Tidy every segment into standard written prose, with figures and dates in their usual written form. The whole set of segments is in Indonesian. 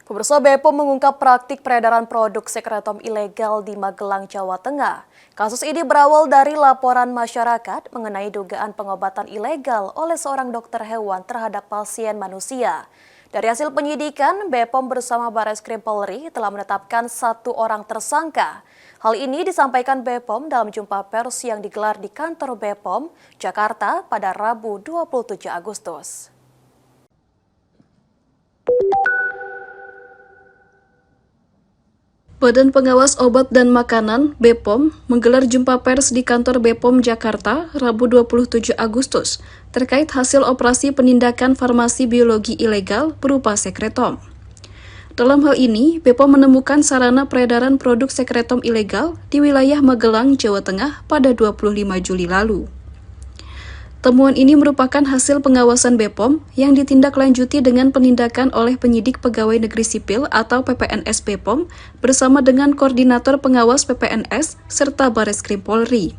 Pemirsa, BPOM mengungkap praktik peredaran produk sekretom ilegal di Magelang, Jawa Tengah. Kasus ini berawal dari laporan masyarakat mengenai dugaan pengobatan ilegal oleh seorang dokter hewan terhadap pasien manusia. Dari hasil penyidikan, BPOM bersama Bareskrim Polri telah menetapkan 1 orang tersangka. Hal ini disampaikan BPOM dalam jumpa pers yang digelar di kantor BPOM, Jakarta pada Rabu 27 Agustus. Badan Pengawas Obat dan Makanan (BPOM) menggelar jumpa pers di kantor BPOM Jakarta Rabu 27 Agustus terkait hasil operasi penindakan farmasi biologi ilegal berupa sekretom. Dalam hal ini, BPOM menemukan sarana peredaran produk sekretom ilegal di wilayah Magelang, Jawa Tengah pada 25 Juli lalu. Temuan ini merupakan hasil pengawasan BPOM yang ditindaklanjuti dengan penindakan oleh penyidik pegawai negeri sipil atau PPNS BPOM bersama dengan koordinator pengawas PPNS serta Bareskrim Polri.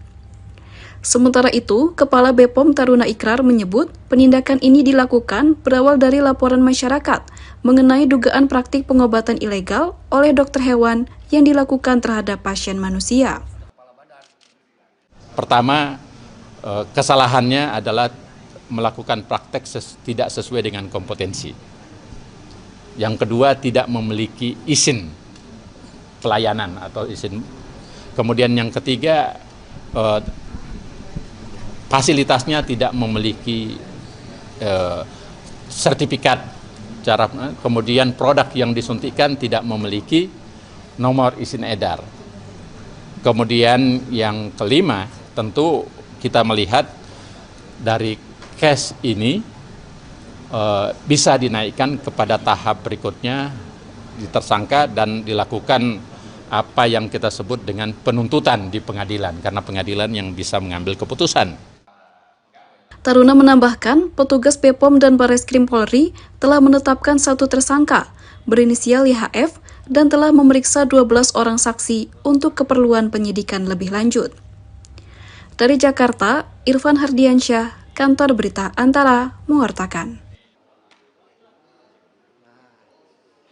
Sementara itu, Kepala BPOM Taruna Ikrar menyebut penindakan ini dilakukan berawal dari laporan masyarakat mengenai dugaan praktik pengobatan ilegal oleh dokter hewan yang dilakukan terhadap pasien manusia. Pertama, kesalahannya adalah melakukan praktek tidak sesuai dengan kompetensi. Yang kedua, tidak memiliki izin pelayanan atau izin. Kemudian yang ketiga, fasilitasnya tidak memiliki sertifikat. Kemudian produk yang disuntikan tidak memiliki nomor izin edar. Kemudian yang kelima, tentu kita melihat dari case ini bisa dinaikkan kepada tahap berikutnya ditersangka dan dilakukan apa yang kita sebut dengan penuntutan di pengadilan, karena pengadilan yang bisa mengambil keputusan. Taruna menambahkan, petugas BPOM dan Bareskrim Polri telah menetapkan 1 tersangka berinisial YHF dan telah memeriksa 12 orang saksi untuk keperluan penyidikan lebih lanjut. Dari Jakarta, Irfan Hardiansyah, Kantor Berita Antara, mewartakan.